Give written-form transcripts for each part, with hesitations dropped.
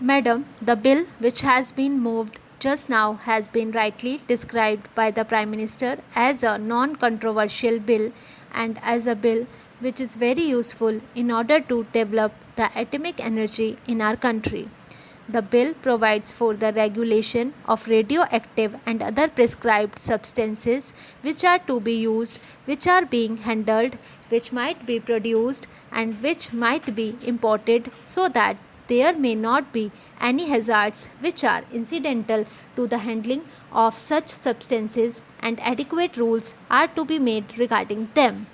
Madam, the bill which has been moved just now has been rightly described by the Prime Minister as a non-controversial bill and as a bill which is very useful in order to develop the atomic energy in our country. The bill provides for the regulation of radioactive and other prescribed substances which are to be used, which are being handled, which might be produced and which might be imported, so that there may not be any hazards which are incidental to the handling of such substances, and adequate rules are to be made regarding them.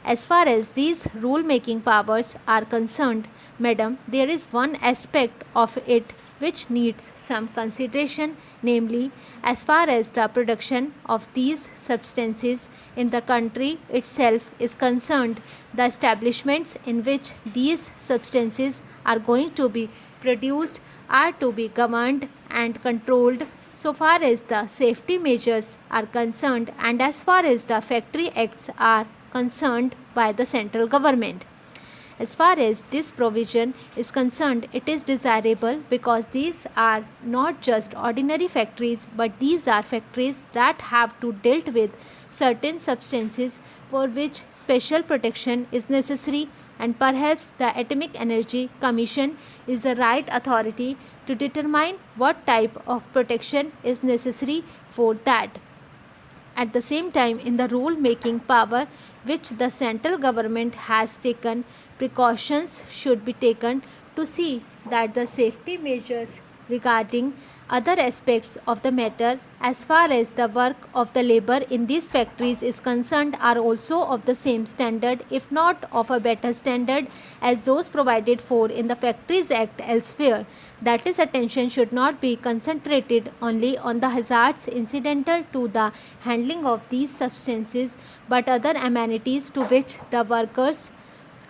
As far as these rule-making powers are concerned, Madam, there is one aspect of it which needs some consideration, namely, as far as the production of these substances in the country itself is concerned, the establishments in which these substances are going to be produced are to be governed and controlled so far as the safety measures are concerned and as far as the factory acts are concerned by the central government. As far as this provision is concerned, it is desirable because these are not just ordinary factories, but these are factories that have to deal with certain substances for which special protection is necessary, and perhaps the Atomic Energy Commission is the right authority to determine what type of protection is necessary for that. At the same time, in the rule-making power which the central government has taken, precautions should be taken to see that the safety measures regarding other aspects of the matter as far as the work of the labor in these factories is concerned are also of the same standard, if not of a better standard, as those provided for in the Factories Act elsewhere. That is, attention should not be concentrated only on the hazards incidental to the handling of these substances, but other amenities to which the workers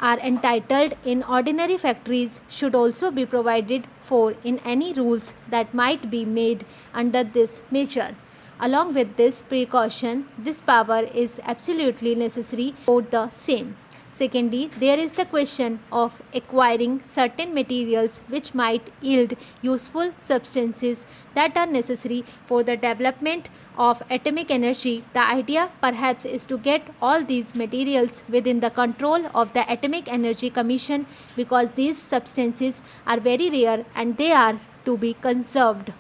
are entitled in ordinary factories should also be provided for in any rules that might be made under this measure. Along with this precaution, this power is absolutely necessary for the same. Secondly, there is the question of acquiring certain materials which might yield useful substances that are necessary for the development of atomic energy. The idea perhaps is to get all these materials within the control of the Atomic Energy Commission, because these substances are very rare and they are to be conserved.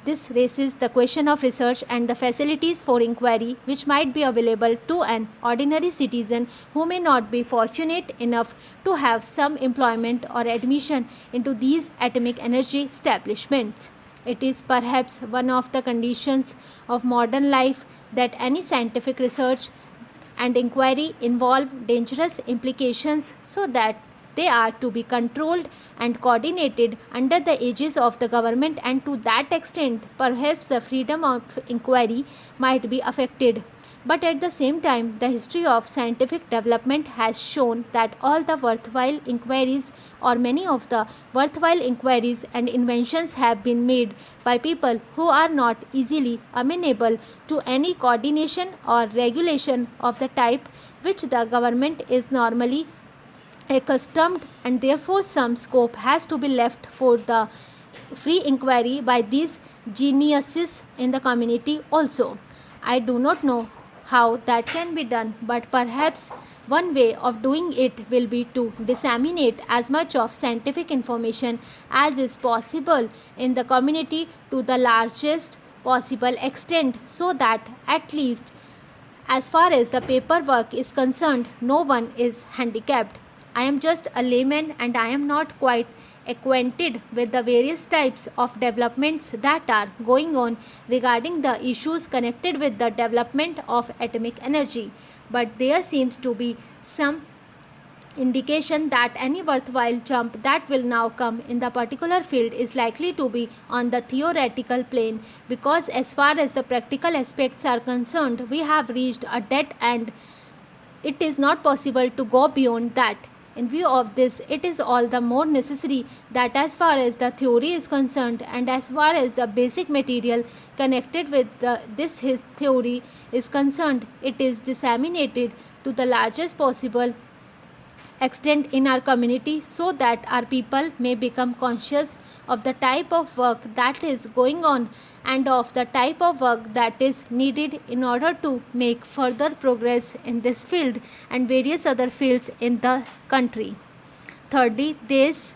This raises the question of research and the facilities for inquiry which might be available to an ordinary citizen who may not be fortunate enough to have some employment or admission into these atomic energy establishments. It is perhaps one of the conditions of modern life that any scientific research and inquiry involve dangerous implications, so that they are to be controlled and coordinated under the aegis of the government, and to that extent perhaps the freedom of inquiry might be affected. But at the same time, the history of scientific development has shown that all the worthwhile inquiries, or many of the worthwhile inquiries and inventions, have been made by people who are not easily amenable to any coordination or regulation of the type which the government is normally accustomed, and therefore some scope has to be left for the free inquiry by these geniuses in the community also. I do not know how that can be done, but perhaps one way of doing it will be to disseminate as much of scientific information as is possible in the community to the largest possible extent, so that at least as far as the paperwork is concerned, no one is handicapped. I am just a layman and I am not quite acquainted with the various types of developments that are going on regarding the issues connected with the development of atomic energy. But there seems to be some indication that any worthwhile jump that will now come in the particular field is likely to be on the theoretical plane, because as far as the practical aspects are concerned, we have reached a dead end. It is not possible to go beyond that. In view of this, it is all the more necessary that as far as the theory is concerned and as far as the basic material connected with his theory is concerned, it is disseminated to the largest possible extend in our community so that our people may become conscious of the type of work that is going on and of the type of work that is needed in order to make further progress in this field and various other fields in the country. Thirdly, this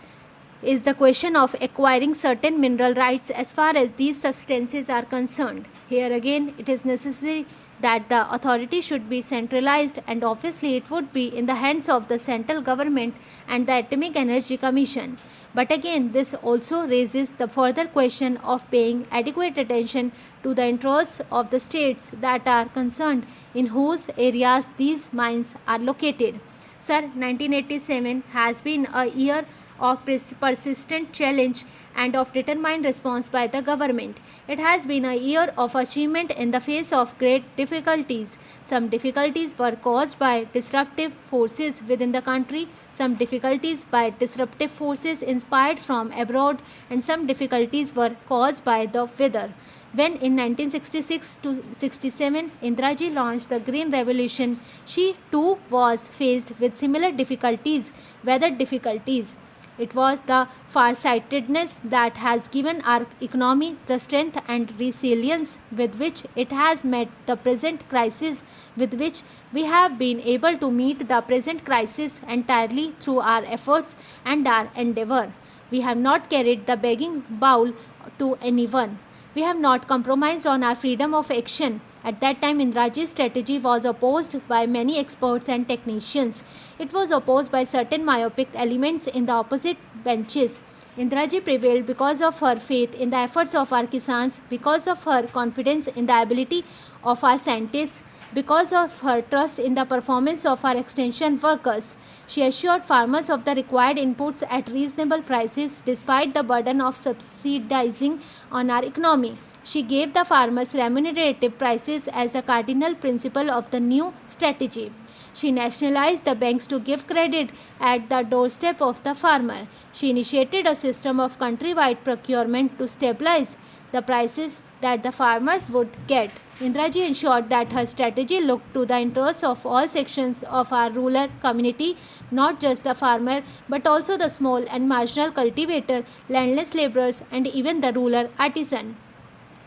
is the question of acquiring certain mineral rights as far as these substances are concerned. Here again, it is necessary that the authority should be centralized, and obviously it would be in the hands of the central government and the Atomic Energy Commission. But again, this also raises the further question of paying adequate attention to the interests of the states that are concerned in whose areas these mines are located. Sir, 1987 has been a year of persistent challenge and of determined response by the government. It has been a year of achievement in the face of great difficulties. Some difficulties were caused by disruptive forces within the country, some difficulties by disruptive forces inspired from abroad, and some difficulties were caused by the weather. When in 1966 to 67 Indira launched the Green Revolution, she too was faced with similar difficulties, weather difficulties. It was the farsightedness that has given our economy the strength and resilience with which it has met the present crisis, with which we have been able to meet the present crisis entirely through our efforts and our endeavor. We have not carried the begging bowl to anyone. We have not compromised on our freedom of action. At that time, Indiraji's strategy was opposed by many experts and technicians. It was opposed by certain myopic elements in the opposite benches. Indiraji prevailed because of her faith in the efforts of our kisans, because of her confidence in the ability of our scientists, because of her trust in the performance of our extension workers. She assured farmers of the required inputs at reasonable prices despite the burden of subsidizing on our economy. She gave the farmers remunerative prices as the cardinal principle of the new strategy. She nationalized the banks to give credit at the doorstep of the farmer. She initiated a system of countrywide procurement to stabilize the prices that the farmers would get. Indiraji ensured that her strategy looked to the interests of all sections of our rural community, not just the farmer, but also the small and marginal cultivator, landless laborers, and even the rural artisan.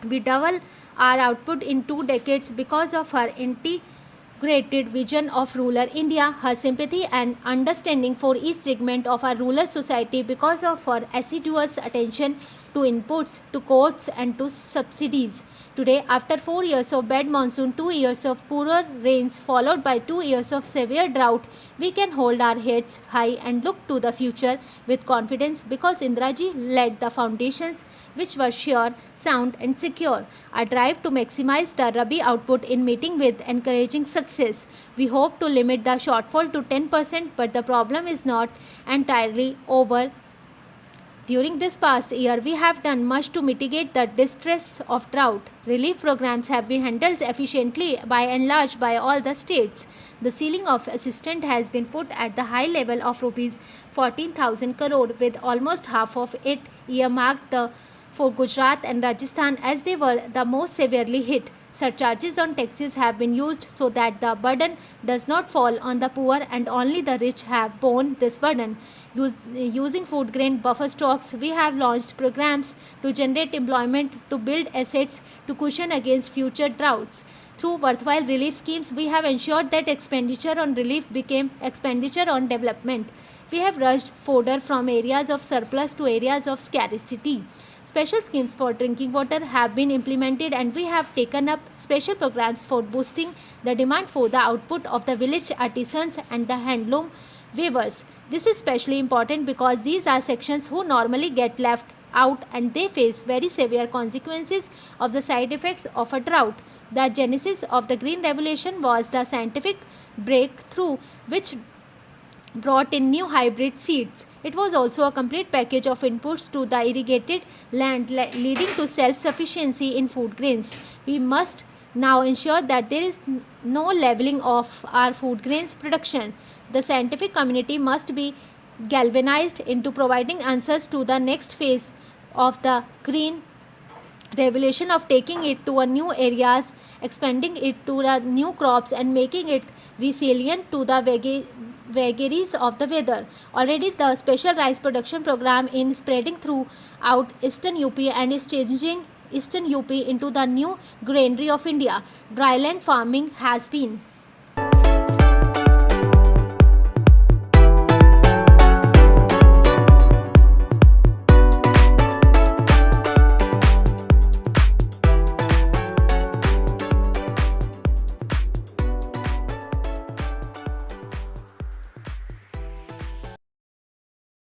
We double our output in 2 decades because of her integrated vision of rural India, her sympathy and understanding for each segment of our rural society, because of her assiduous attention to inputs, to quotes, and to subsidies. Today, after 4 years of bad monsoon, 2 years of poorer rains, followed by 2 years of severe drought, we can hold our heads high and look to the future with confidence, because Indiraji laid the foundations which were sure, sound, and secure. Our drive to maximize the Rabi output in meeting with encouraging success. We hope to limit the shortfall to 10%, but the problem is not entirely over. During this past year, we have done much to mitigate the distress of drought. Relief programs have been handled efficiently by and large by all the states. The ceiling of assistance has been put at the high level of rupees 14,000 crore, with almost half of it earmarked for Gujarat and Rajasthan, as they were the most severely hit. Surcharges on taxes have been used so that the burden does not fall on the poor, and only the rich have borne this burden. Using food grain buffer stocks, we have launched programs to generate employment, to build assets, to cushion against future droughts. Through worthwhile relief schemes, we have ensured that expenditure on relief became expenditure on development. We have rushed fodder from areas of surplus to areas of scarcity. Special schemes for drinking water have been implemented, and we have taken up special programs for boosting the demand for the output of the village artisans and the handloom weavers. This is especially important because these are sections who normally get left out, and they face very severe consequences of the side effects of a drought. The genesis of the Green Revolution was the scientific breakthrough which brought in new hybrid seeds. It was also a complete package of inputs to the irrigated land, leading to self-sufficiency in food grains. We must now ensure that there is no leveling of our food grains production. The scientific community must be galvanized into providing answers to the next phase of the Green Revolution, of taking it to a new areas, expanding it to the new crops, and making it resilient to the vagaries of the weather. Already the special rice production program is spreading throughout eastern UP and is changing eastern UP into the new granary of India. Dryland farming has been